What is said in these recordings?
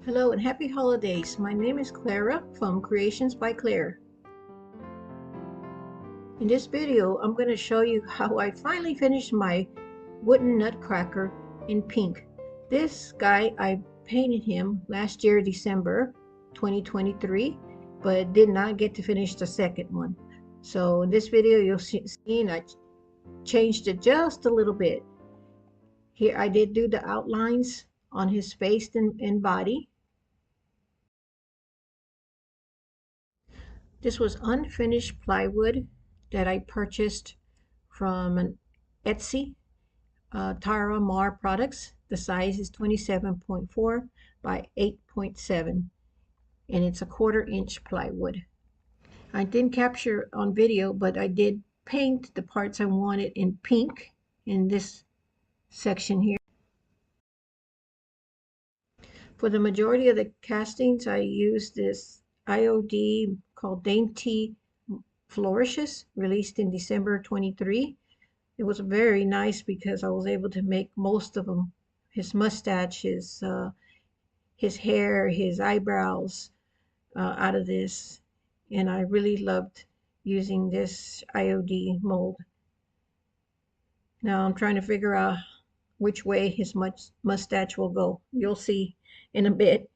Hello and happy holidays. My name is Clara from Creations by Klare. In this video, I'm going to show you how I finally finished my wooden nutcracker in pink. This guy, I painted him last year, December 2023, but did not get to finish the second one. So in this video, you'll see I changed it just a little bit. Here I did do the outlines on his face and body. This was unfinished plywood that I purchased from an Etsy, Tara Mar products. The size is 27.4 by 8.7, and it's a 1/4 inch plywood. I didn't capture on video, but I did paint the parts I wanted in pink in this section here. For the majority of the castings, I used this IOD called Dainty Flourishes, released in December 23. It was very nice because I was able to make most of them. His mustache, his hair, his eyebrows out of this. And I really loved using this IOD mold. Now I'm trying to figure out which way his mustache will go. You'll see in a bit.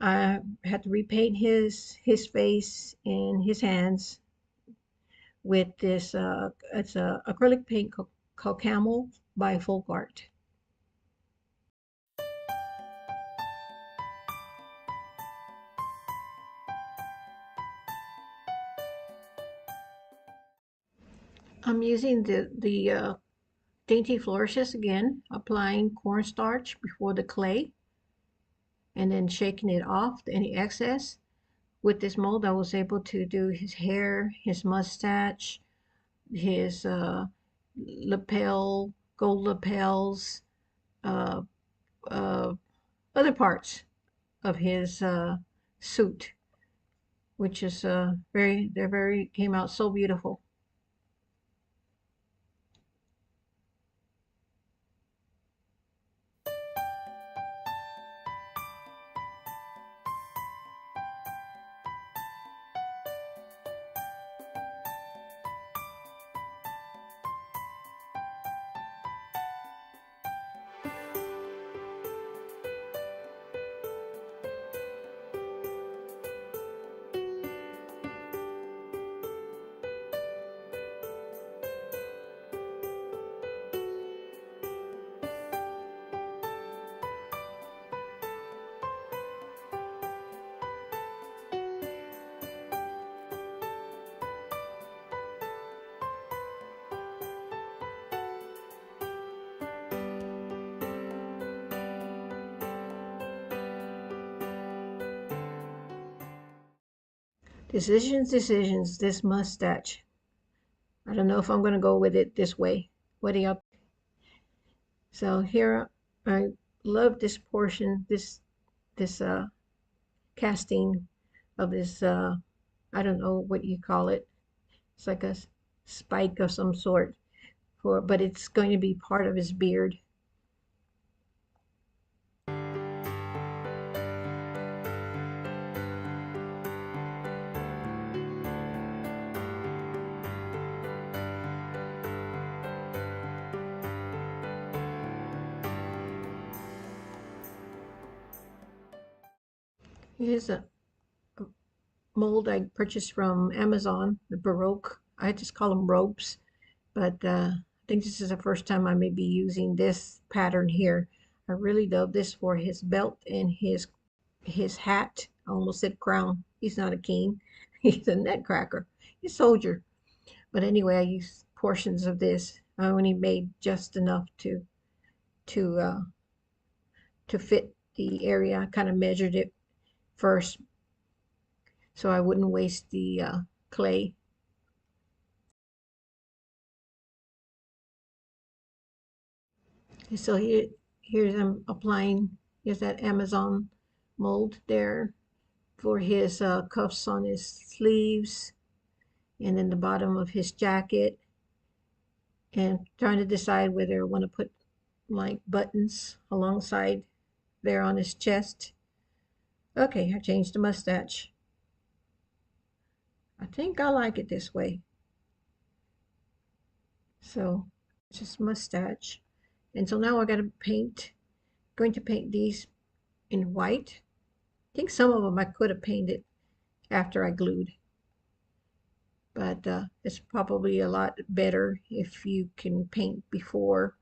I had to repaint his face and his hands with this, it's a acrylic paint called Camel by Folk Art. I'm using the Dainty Flourishes again, applying cornstarch before the clay and then shaking it off, any excess. With this mold, I was able to do his hair, his mustache, his lapel, gold lapels, uh, other parts of his suit, which is came out so beautiful. Decisions, this mustache. I don't know if I'm going to go with it this way. What do you? So here, I love this portion, this casting of this, I don't know what you call it. It's like a spike of some sort, but it's going to be part of his beard. Here's a mold I purchased from Amazon, the Baroque. I just call them ropes, but I think this is the first time I may be using this pattern here. I really love this for his belt and his hat. I almost said crown. He's not a king. He's a nutcracker. He's a soldier. But anyway, I used portions of this. I only made just enough to uh, to fit the area. I kind of measured it first so I wouldn't waste the clay. So here's I'm applying, here's that Amazon mold there for his cuffs on his sleeves and then the bottom of his jacket, and trying to decide whether I want to put like buttons alongside there on his chest Okay, I changed the mustache. I think I like it this way. So just mustache. And so now I got to going to paint these in white. I think some of them I could have painted after I glued, but it's probably a lot better if you can paint before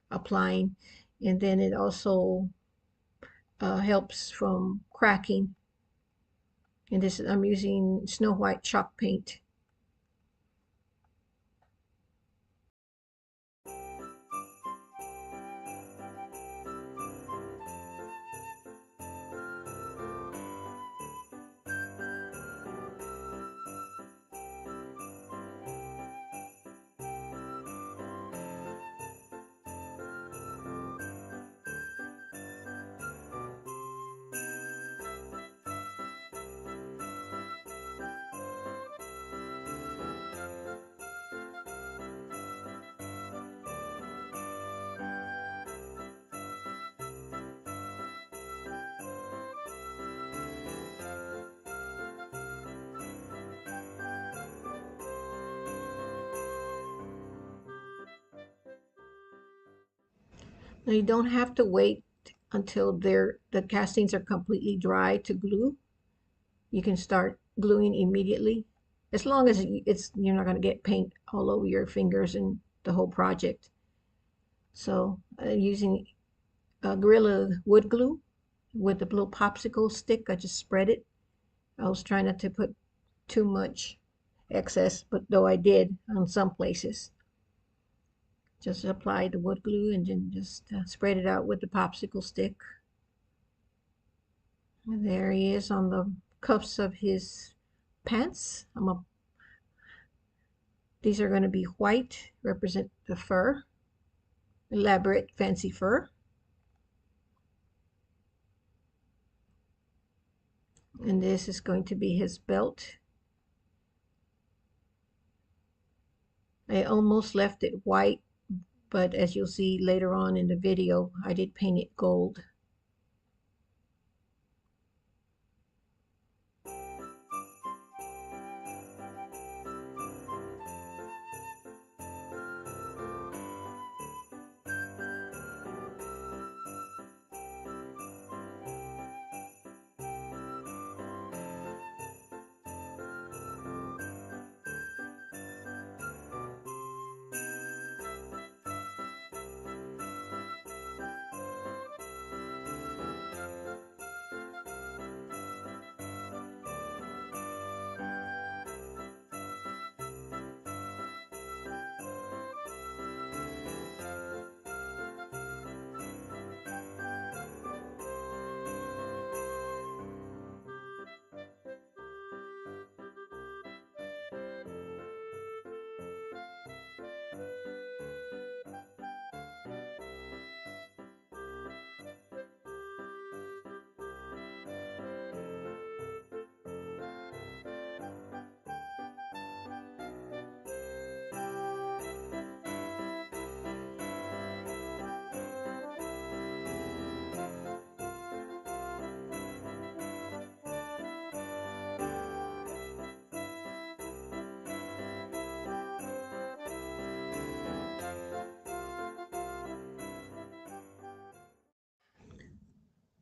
applying, and then it also helps from cracking. And this I'm using Snow White chalk paint. Now you don't have to wait until the castings are completely dry to glue. You can start gluing immediately, as long as you're not going to get paint all over your fingers and the whole project. So using Gorilla wood glue with a little popsicle stick, I just spread it. I was trying not to put too much excess, but though I did on some places. Just apply the wood glue and then just spread it out with the popsicle stick. And there he is on the cuffs of his pants. These are going to be white, represent the fur, elaborate fancy fur. And this is going to be his belt. I almost left it white, but as you'll see later on in the video, I did paint it gold.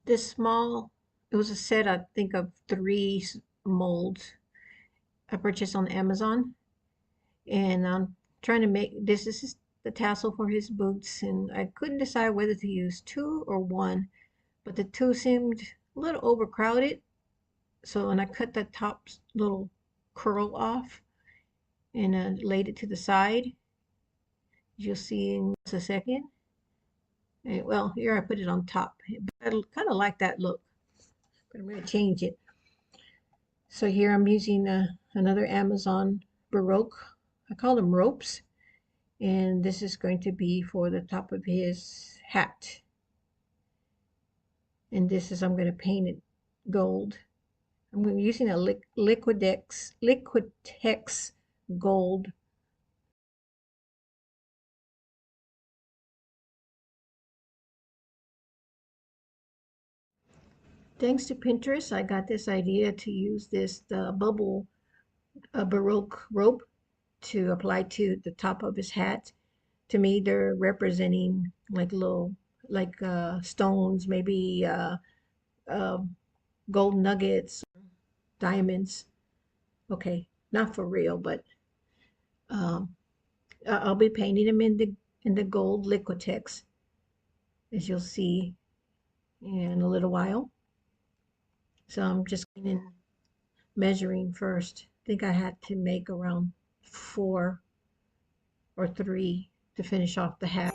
This small, it was a set, I think, of three molds I purchased on Amazon. And I'm trying to make, this is the tassel for his boots. And I couldn't decide whether to use two or one, but the two seemed a little overcrowded. So when I cut the top little curl off and laid it to the side, you'll see in just a second. And, well, here I put it on top. I kind of like that look, but I'm going to change it. So here I'm using another Amazon Baroque. I call them ropes. And this is going to be for the top of his hat. And this is, I'm going to paint it gold. I'm using a Liquidex gold. Thanks to Pinterest, I got this idea to use this the bubble Baroque rope to apply to the top of his hat. To me, they're representing like little like stones, maybe uh, gold nuggets, diamonds. Okay, not for real, but um, I'll be painting them in the gold Liquitex, as you'll see in a little while. So I'm just in measuring first. I think I had to make around 4 or 3 to finish off the hat.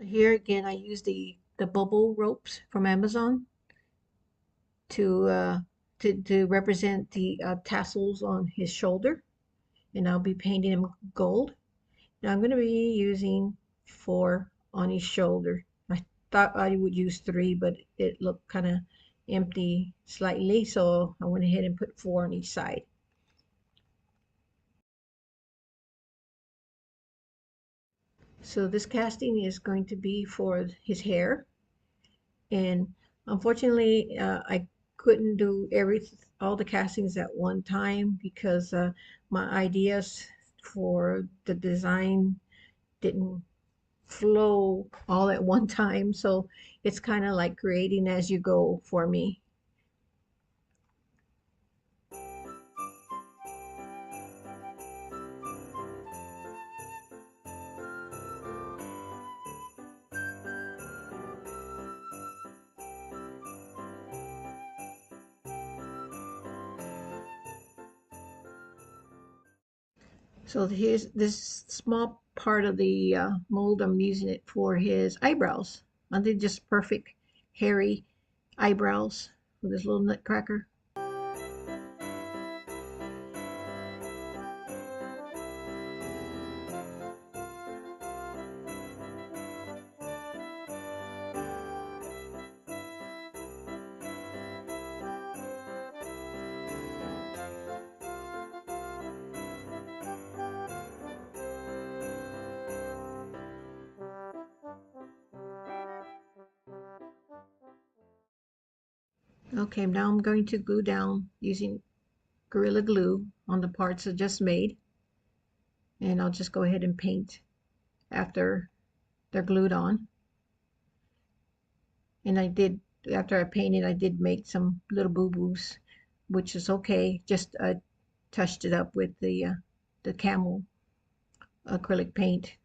Here again, I use the bubble ropes from Amazon to uh, to represent the tassels on his shoulder, and I'll be painting him gold. Now I'm going to be using 4 on his shoulder. I thought I would use 3, but it looked kind of empty slightly, so I went ahead and put 4 on each side. So this casting is going to be for his hair, and unfortunately, I couldn't do all the castings at one time because my ideas for the design didn't flow all at one time. So it's kind of like creating as you go for me. So here's this small part of the mold. I'm using it for his eyebrows. I think just perfect hairy eyebrows with this little nutcracker. Okay, now I'm going to glue down using Gorilla Glue on the parts I just made. And I'll just go ahead and paint after they're glued on. And after I painted, I did make some little boo-boos, which is okay. Just touched it up with the camel acrylic paint.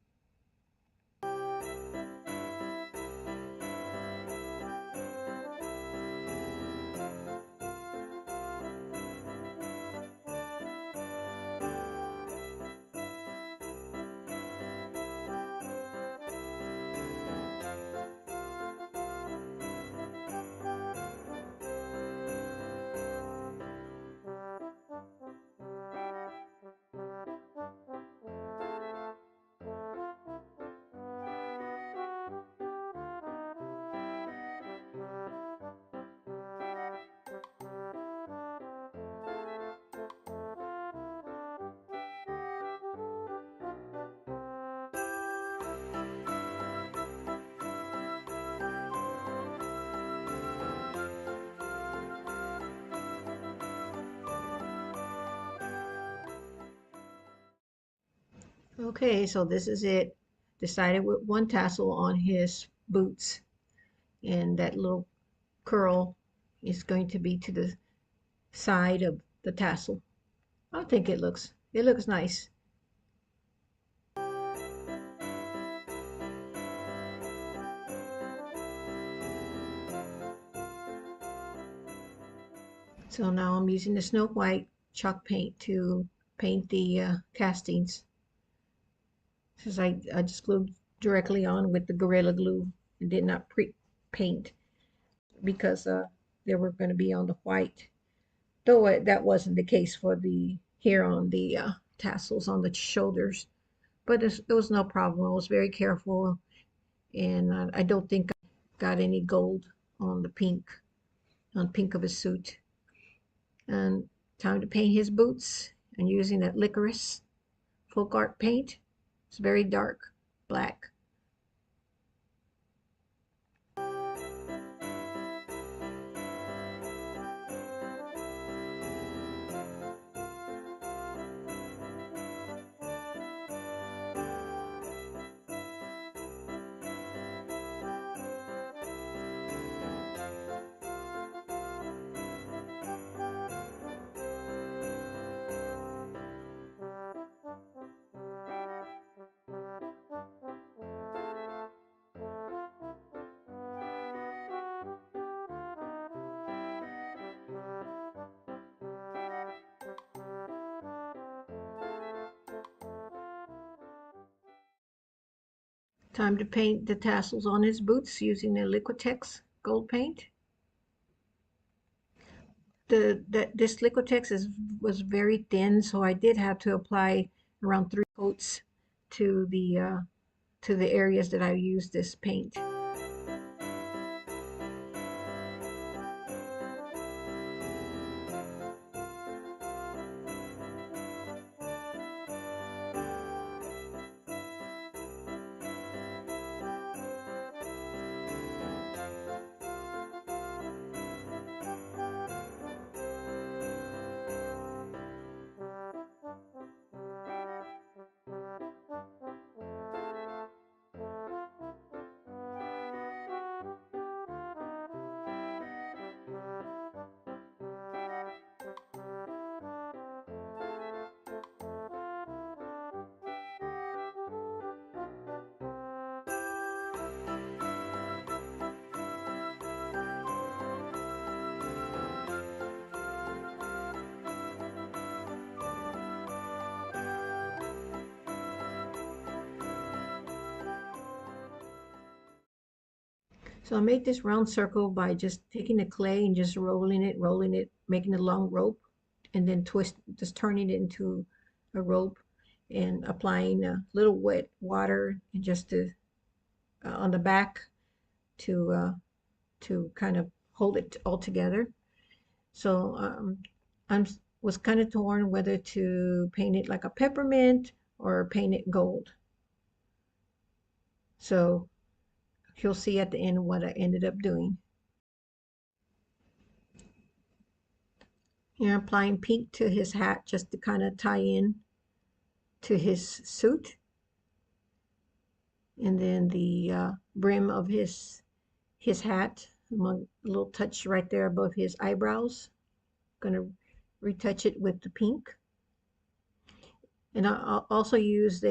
Okay, so this is it. Decided with one tassel on his boots, and that little curl is going to be to the side of the tassel. I think it looks nice. So now I'm using the Snow White chalk paint to paint the castings. Since I just glued directly on with the Gorilla Glue and did not pre-paint because they were going to be on the white. Though that wasn't the case for the here on the tassels on the shoulders. But it was no problem. I was very careful, and I don't think I got any gold on the pink of his suit. And time to paint his boots, and using that licorice folk art paint. It's very dark black. Time to paint the tassels on his boots using the Liquitex gold paint. This Liquitex was very thin, so I did have to apply around 3 coats to the areas that I used this paint. So I made this round circle by just taking the clay and just rolling it, making a long rope, and then just turning it into a rope and applying a little wet water and just on the back to kind of hold it all together. So I was kind of torn whether to paint it like a peppermint or paint it gold. So you'll see at the end what I ended up doing. Here, applying pink to his hat just to kind of tie in to his suit. And then the brim of his hat, a little touch right there above his eyebrows. Going to retouch it with the pink. And I also used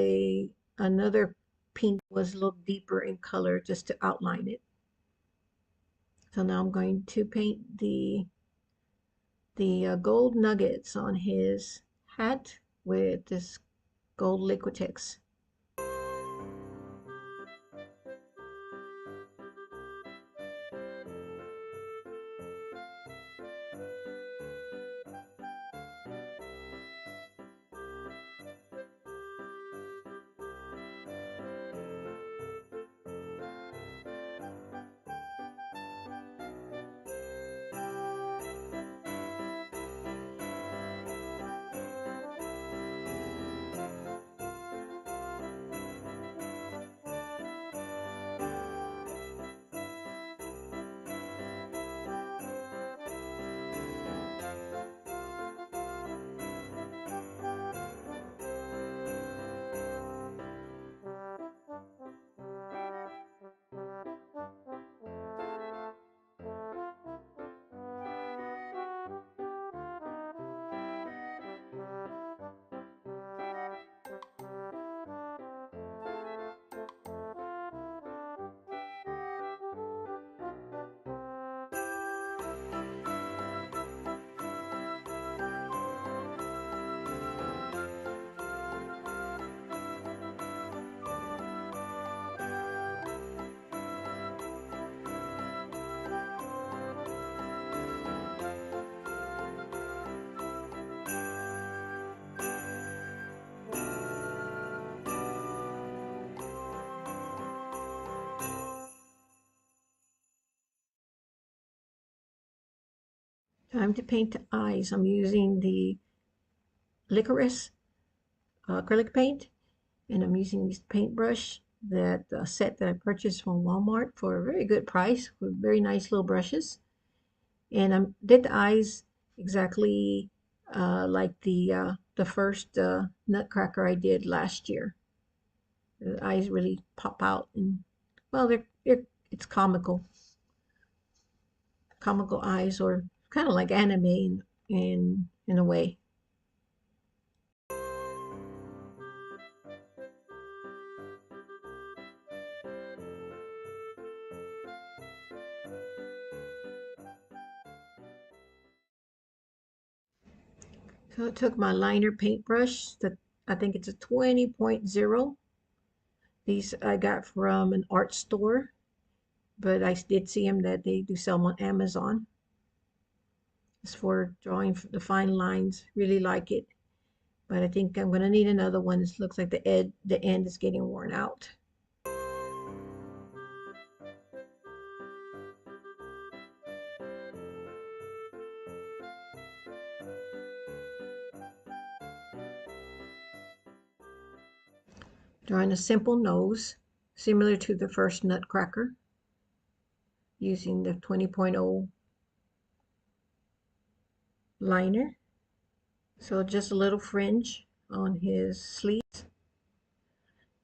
another pink was a little deeper in color just to outline it. So now I'm going to paint the gold nuggets on his hat with this gold Liquitex. Time to paint the eyes. I'm using the licorice acrylic paint, and I'm using this paintbrush that set that I purchased from Walmart for a very good price with very nice little brushes. And I did the eyes exactly like the first Nutcracker I did last year. The eyes really pop out, and well, it's comical eyes, or kind of like anime in a way. So I took my liner paintbrush that I think it's a 20.0. These I got from an art store, but I did see them that they do sell them on Amazon. It's for drawing the fine lines. Really like it, but I think I'm gonna need another one. This looks like the end is getting worn out. Drawing a simple nose, similar to the first Nutcracker, using the 20.0 liner. So just a little fringe on his sleeves.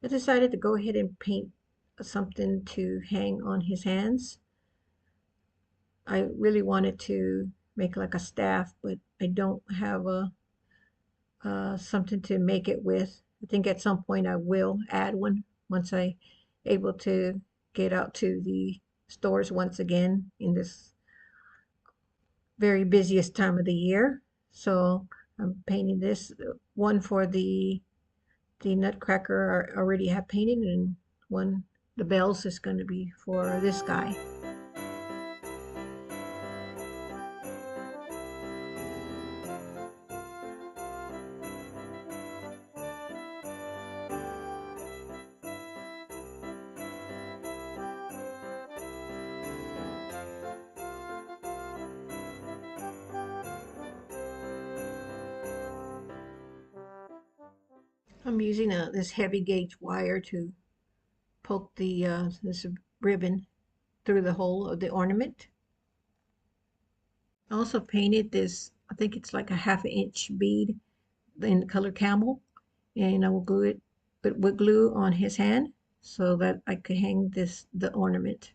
I decided to go ahead and paint something to hang on his hands. I really wanted to make like a staff, but I don't have a something to make it with. I think at some point I will add one once I able to get out to the stores once again in this very busiest time of the year. So I'm painting this one for the Nutcracker I already have painted, and one the bells is going to be for this guy. I'm using this heavy gauge wire to poke this ribbon through the hole of the ornament. I also painted this, I think it's like a half-inch bead in the color camel, and I will glue it with glue on his hand so that I could hang the ornament.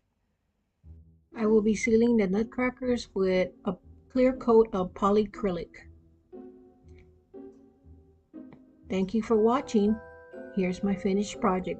I will be sealing the nutcrackers with a clear coat of polyacrylic. Thank you for watching. Here's my finished project.